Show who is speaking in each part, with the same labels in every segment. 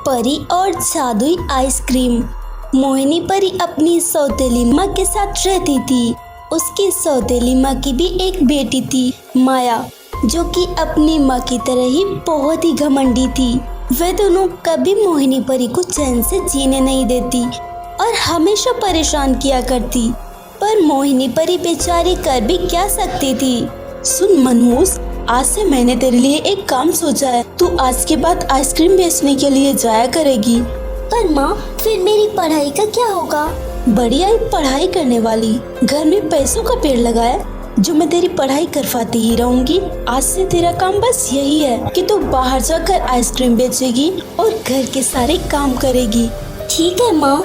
Speaker 1: परी और जादुई आइसक्रीम। मोहिनी परी अपनी सौतेली माँ के साथ रहती थी। उसकी सौतेली माँ की भी एक बेटी थी, माया, जो कि अपनी माँ की तरह ही बहुत ही घमंडी थी। वे दोनों कभी मोहिनी परी को चैन से जीने नहीं देती और हमेशा परेशान किया करती। पर मोहिनी परी बेचारी कर भी क्या सकती थी।
Speaker 2: सुन मनहूस, आज से मैंने तेरे लिए एक काम सोचा है। तू आज के बाद आइसक्रीम बेचने के लिए जाया करेगी।
Speaker 1: पर माँ, फिर मेरी पढ़ाई का क्या होगा?
Speaker 2: बढ़िया ही पढ़ाई करने वाली, घर में पैसों का पेड़ लगाया जो मैं तेरी पढ़ाई करवाती ही रहूंगी। आज से तेरा काम बस यही है कि तू बाहर जाकर आइसक्रीम बेचेगी और घर के सारे काम करेगी।
Speaker 1: ठीक है माँ।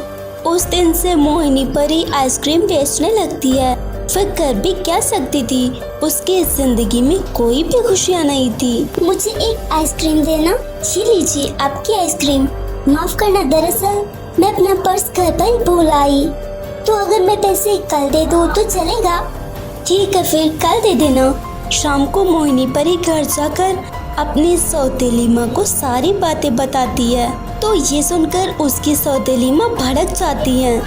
Speaker 1: उस दिन से मोहिनी परी आइसक्रीम बेचने लगती है। वह कर भी क्या सकती थी, उसकी जिंदगी में कोई भी खुशियाँ नहीं थी। मुझे एक आइसक्रीम देना। ये लीजिए आपकी आइसक्रीम। माफ करना, दरअसल मैं अपना पर्स घर पर ही भूल आई। तो अगर मैं पैसे कल दे दूँ तो चलेगा? ठीक है, फिर कल दे देना। शाम को मोहिनी परी घर जाकर अपनी सौतेली माँ को सारी बातें बताती है। तो ये सुनकर उसकी सौतेली माँ भड़क जाती है।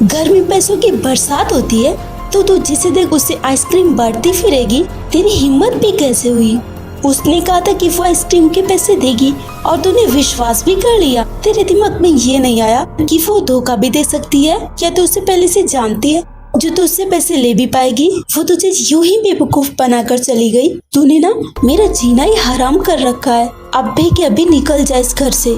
Speaker 2: घर में पैसों की बरसात होती है तो तू जिसे देख उससे आइसक्रीम बांटती फिरेगी। तेरी हिम्मत भी कैसे हुई? उसने कहा था कि वो आइसक्रीम के पैसे देगी और तूने विश्वास भी कर लिया। तेरे दिमाग में ये नहीं आया कि वो धोखा भी दे सकती है। क्या तू उसे पहले से जानती है? जो तू उससे पैसे ले भी पाएगी, वो तुझे यूं ही बेवकूफ बनाकर चली गई। तूने ना मेरा जीना ही हराम कर रखा है। अब भी कि अभी निकल जा इस घर से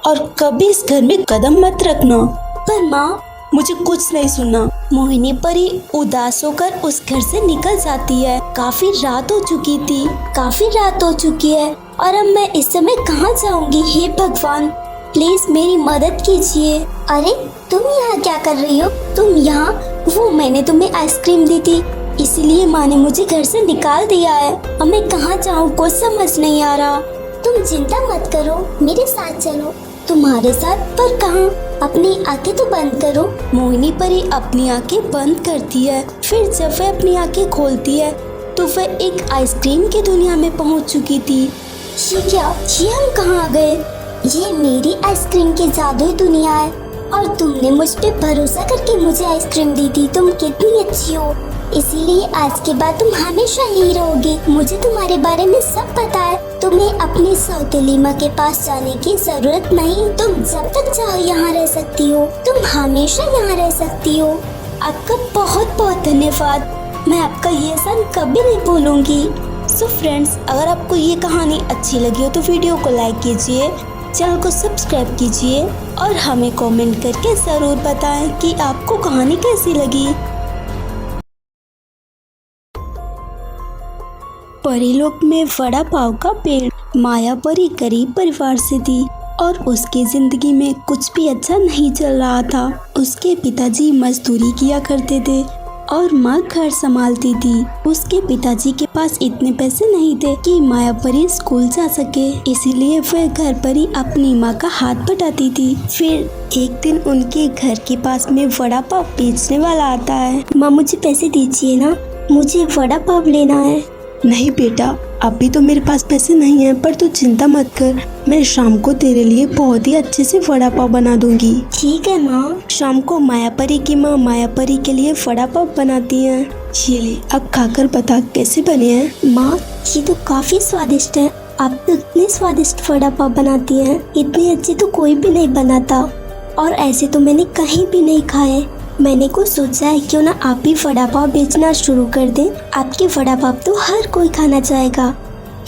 Speaker 2: और कभी इस घर में कदम मत रखना।
Speaker 1: पर माँ,
Speaker 2: मुझे कुछ नहीं सुनना।
Speaker 1: मोहिनी परी उदास होकर उस घर से निकल जाती है। काफी रात हो चुकी है और अब मैं इस समय कहाँ जाऊंगी? हे भगवान, प्लीज मेरी मदद कीजिए। अरे तुम यहाँ क्या कर रही हो? तुम यहाँ? वो मैंने तुम्हें आइसक्रीम दी थी, इसीलिए माँ ने मुझे घर से निकाल दिया है। अब मैं कहाँ जाऊँ, कुछ समझ नहीं आ रहा। तुम चिंता मत करो, मेरे साथ चलो। तुम्हारे साथ? पर कहाँ? अपनी आंखें तो बंद करो। मोहिनी परी अपनी आंखें बंद करती है। फिर जब वह अपनी आंखें खोलती है तो वह एक आइसक्रीम की दुनिया में पहुंच चुकी थी। ये क्या? ये हम कहाँ आ गए? ये मेरी आइसक्रीम की जादुई दुनिया है और तुमने मुझ पे भरोसा करके मुझे आइसक्रीम दी थी। तुम कितनी अच्छी हो, इसीलिए आज के बाद तुम हमेशा यही रहोगी। मुझे तुम्हारे बारे में सब पता है। तुम्हें अपनी सौतेली माँ के पास जाने की जरूरत नहीं। तुम जब तक चाहो यहाँ रह सकती हो। तुम हमेशा यहाँ रह सकती हो। आपका बहुत बहुत धन्यवाद। मैं आपका ये एहसान कभी नहीं भूलूंगी। सो फ्रेंड्स, अगर आपको ये कहानी अच्छी लगी हो तो वीडियो को लाइक कीजिए, चैनल को सब्सक्राइब कीजिए और हमें कमेंट करके ज़रूर बताएं कि आपको कहानी कैसी लगी। परीलोक में वड़ा पाव का पेड़। माया परी गरीब परिवार से थी और उसकी जिंदगी में कुछ भी अच्छा नहीं चल रहा था। उसके पिताजी मजदूरी किया करते थे और माँ घर संभालती थी। उसके पिताजी के पास इतने पैसे नहीं थे कि माया परी स्कूल जा सके, इसीलिए वह घर पर ही अपनी माँ का हाथ बटाती थी। फिर एक दिन उनके घर के पास में वड़ा पाव बेचने वाला आता है। माँ, मुझे पैसे दीजिए ना, मुझे वड़ा पाव लेना है।
Speaker 2: नहीं बेटा, अभी तो मेरे पास पैसे नहीं है, पर तू चिंता मत कर। मैं शाम को तेरे लिए बहुत ही अच्छे से वड़ा पाव बना दूंगी।
Speaker 1: ठीक है माँ।
Speaker 2: शाम को माया परी की माँ माया परी के लिए वड़ा पाव बनाती है। ये ले, अब खाकर बता कैसे बने हैं।
Speaker 1: माँ, ये तो काफी स्वादिष्ट है। आप तो इतने स्वादिष्ट वड़ा पाव बनाती हैं, इतने अच्छे तो कोई भी नहीं बनाता और ऐसे तो मैंने कहीं भी नहीं खाए। मैंने को सोचा है क्यों ना आप भी वड़ा पाव बेचना शुरू कर दें। आपके वड़ा पाव तो हर कोई खाना चाहेगा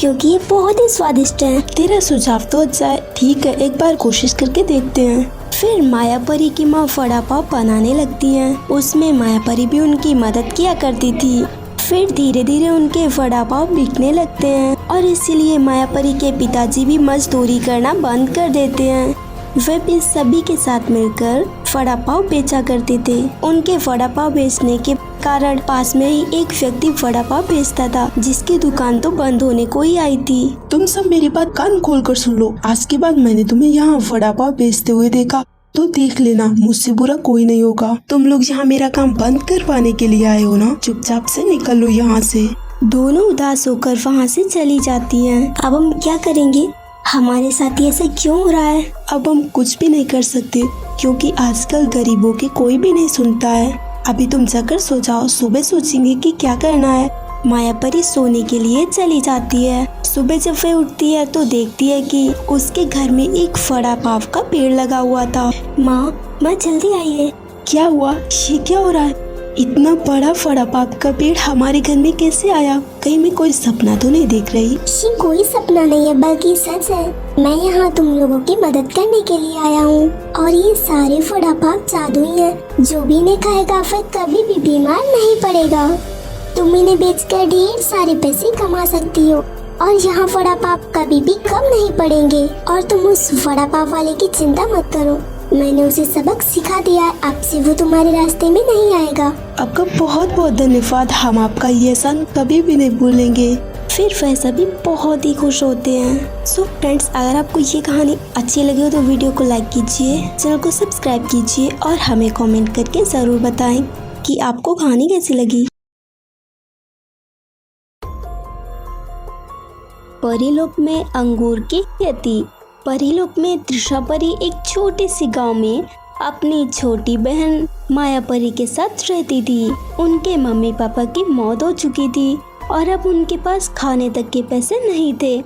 Speaker 1: क्योंकि ये बहुत ही स्वादिष्ट है।
Speaker 2: तेरा सुझाव तो अच्छा है, ठीक है, एक बार कोशिश करके देखते हैं।
Speaker 1: फिर माया परी की माँ वड़ा पाव बनाने लगती है। उसमें माया परी भी उनकी मदद किया करती थी। फिर धीरे धीरे उनके वड़ा पाव बिकने लगते हैं और इसीलिए माया परी के पिताजी भी मजदूरी करना बंद कर देते हैं। वे भी सभी के साथ मिलकर वड़ा पाव बेचा करते थे। उनके वड़ा पाव बेचने के कारण पास में ही एक व्यक्ति वड़ा पाव बेचता था, जिसकी दुकान तो बंद होने को ही आई थी।
Speaker 2: तुम सब मेरी बात कान खोल कर सुन लो। आज के बाद मैंने तुम्हें यहाँ वड़ा पाव बेचते हुए देखा तो देख लेना, मुझसे बुरा कोई नहीं होगा। तुम लोग यहाँ मेरा काम बंद करवाने के लिए आए हो ना, चुपचाप से निकल लो यहाँ से।
Speaker 1: दोनों उदास होकर वहाँ से चली जाती हैं। अब हम क्या करेंगे? हमारे साथ ये ऐसा क्यों हो रहा है?
Speaker 2: अब हम कुछ भी नहीं कर सकते क्योंकि आजकल गरीबों की कोई भी नहीं सुनता है। अभी तुम जाकर सो जाओ, सुबह सोचेंगे कि क्या करना है।
Speaker 1: माया परी सोने के लिए चली जाती है। सुबह जब वह उठती है तो देखती है कि उसके घर में एक बड़ा पाव का पेड़ लगा हुआ था। माँ जल्दी आइए।
Speaker 2: क्या हुआ? ये क्या हो रहा है? इतना बड़ा फड़ा पाप का पेड़ हमारे घर में कैसे आया? कहीं मैं कोई सपना तो नहीं देख रही?
Speaker 1: ये कोई सपना नहीं है बल्कि सच है। मैं यहाँ तुम लोगों की मदद करने के लिए आया हूँ और ये सारे फड़ा पाप जादुई है। जो भी इन्हें खाएगा फिर कभी भी बीमार नहीं पड़ेगा। तुम इन्हें बेचकर ढेर सारे पैसे कमा सकती हो और यहाँ फड़ा पाप कभी भी कम नहीं पड़ेंगे। और तुम उस फड़ा पाप वाले की चिंता मत करो, मैंने उसे सबक सिखा दिया है। अब से वो तुम्हारे रास्ते में नहीं आएगा।
Speaker 2: आपका बहुत बहुत धन्यवाद, हम आपका ये एहसान कभी भी नहीं भूलेंगे।
Speaker 1: फिर वह सभी बहुत ही खुश होते हैं। सो फ्रेंड्स, अगर आपको ये कहानी अच्छी लगी हो तो वीडियो को लाइक कीजिए, चैनल को सब्सक्राइब कीजिए और हमें कमेंट करके ज़रूर बताएं कि आपको कहानी कैसी लगी। परीलोक में अंगूर की खेती। परीलोक में त्रिशा परी एक छोटे से गांव में अपनी छोटी बहन माया परी के साथ रहती थी। उनके मम्मी पापा की मौत हो चुकी थी और अब उनके पास खाने तक के पैसे नहीं थे।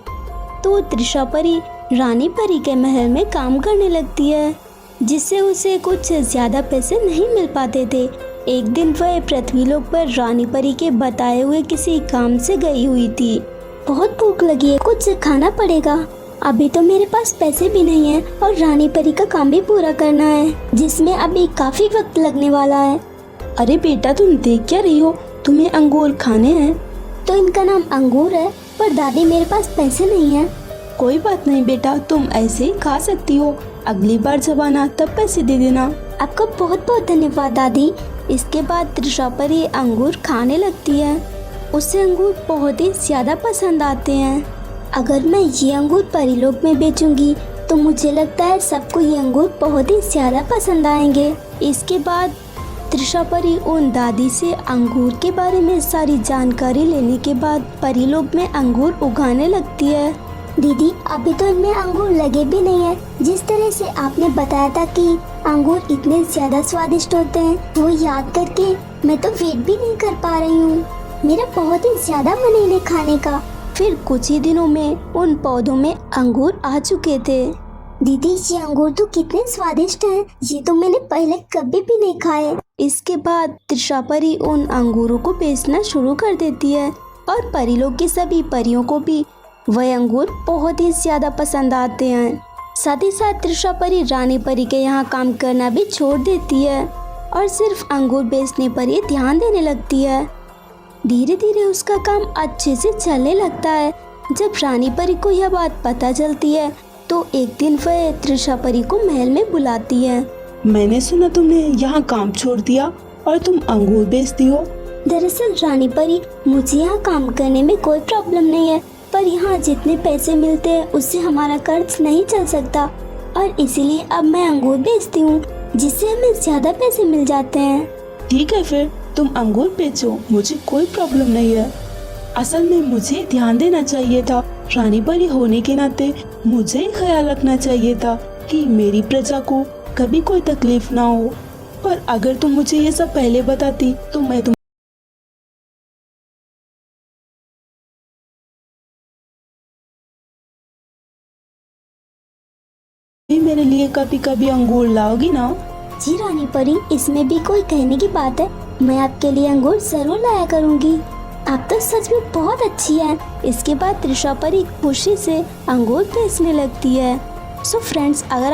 Speaker 1: तो त्रिशा परी रानी परी के महल में काम करने लगती है, जिससे उसे कुछ ज़्यादा पैसे नहीं मिल पाते थे। एक दिन वह पृथ्वीलोक पर रानी परी के बताए हुए किसी काम से गई हुई थी। बहुत भूख लगी है, कुछ खाना पड़ेगा। अभी तो मेरे पास पैसे भी नहीं है और रानी परी का काम भी पूरा करना है, जिसमें अभी काफी वक्त लगने वाला है।
Speaker 2: अरे बेटा, तुम देख क्या रही हो? तुम्हें अंगूर खाने हैं?
Speaker 1: तो इनका नाम अंगूर है, पर दादी मेरे पास पैसे नहीं है।
Speaker 2: कोई बात नहीं बेटा, तुम ऐसे ही खा सकती हो। अगली बार जब आना तब पैसे दे देना।
Speaker 1: आपका बहुत बहुत धन्यवाद दादी। इसके बाद त्रिशा परी अंगूर खाने लगती है। उसे अंगूर बहुत ही ज्यादा पसंद आते हैं। अगर मैं ये अंगूर परीलोक में बेचूंगी तो मुझे लगता है सबको ये अंगूर बहुत ही ज़्यादा पसंद आएंगे। इसके बाद त्रिशा परी उन दादी से अंगूर के बारे में सारी जानकारी लेने के बाद परीलोक में अंगूर उगाने लगती है। दीदी, अभी तो इनमें अंगूर लगे भी नहीं है। जिस तरह से आपने बताया था कि अंगूर इतने ज़्यादा स्वादिष्ट होते हैं, वो याद करके मैं तो वेट भी नहीं कर पा रही हूँ। मेरा बहुत ही ज़्यादा मन है इन्हें खाने का। फिर कुछ ही दिनों में उन पौधों में अंगूर आ चुके थे। दीदी, ये अंगूर तो कितने स्वादिष्ट हैं, ये तो मैंने पहले कभी भी नहीं खाए। इसके बाद त्रिशा परी उन अंगूरों को बेचना शुरू कर देती है और परीलोक की सभी परियों को भी वह अंगूर बहुत ही ज्यादा पसंद आते हैं। साथ ही साथ त्रिशा परी रानी परी के यहाँ काम करना भी छोड़ देती है और सिर्फ अंगूर बेचने पर ही ध्यान देने लगती है। धीरे धीरे उसका काम अच्छे से चलने लगता है। जब रानी परी को यह बात पता चलती है तो एक दिन वह त्रिशा परी को महल में बुलाती है।
Speaker 2: मैंने सुना तुमने यहाँ काम छोड़ दिया और तुम अंगूर बेचती हो।
Speaker 1: दरअसल रानी परी, मुझे यहाँ काम करने में कोई प्रॉब्लम नहीं है, पर यहाँ जितने पैसे मिलते हैं उससे हमारा कर्ज नहीं चल सकता और इसीलिए अब मैं अंगूर बेचती हूँ, जिससे हमें ज्यादा पैसे मिल जाते हैं।
Speaker 2: ठीक है, फिर तुम अंगूर बेचो, मुझे कोई प्रॉब्लम नहीं है। असल में मुझे ध्यान देना चाहिए था। रानी परी होने के नाते मुझे ख्याल रखना चाहिए था कि मेरी प्रजा को कभी कोई तकलीफ ना हो। पर अगर तुम मुझे ये सब पहले बताती तो मैं तुम मेरे लिए कभी कभी अंगूर लाओगी ना?
Speaker 1: जी रानी परी, इसमें भी कोई कहने की बात है। मैं आपके लिए अंगूर जरूर लाया करूंगी। आप तो सच में बहुत अच्छी हैं। इसके बाद त्रिशा परी खुशी से अंगूर बेचने लगती है। सो फ्रेंड्स, अगर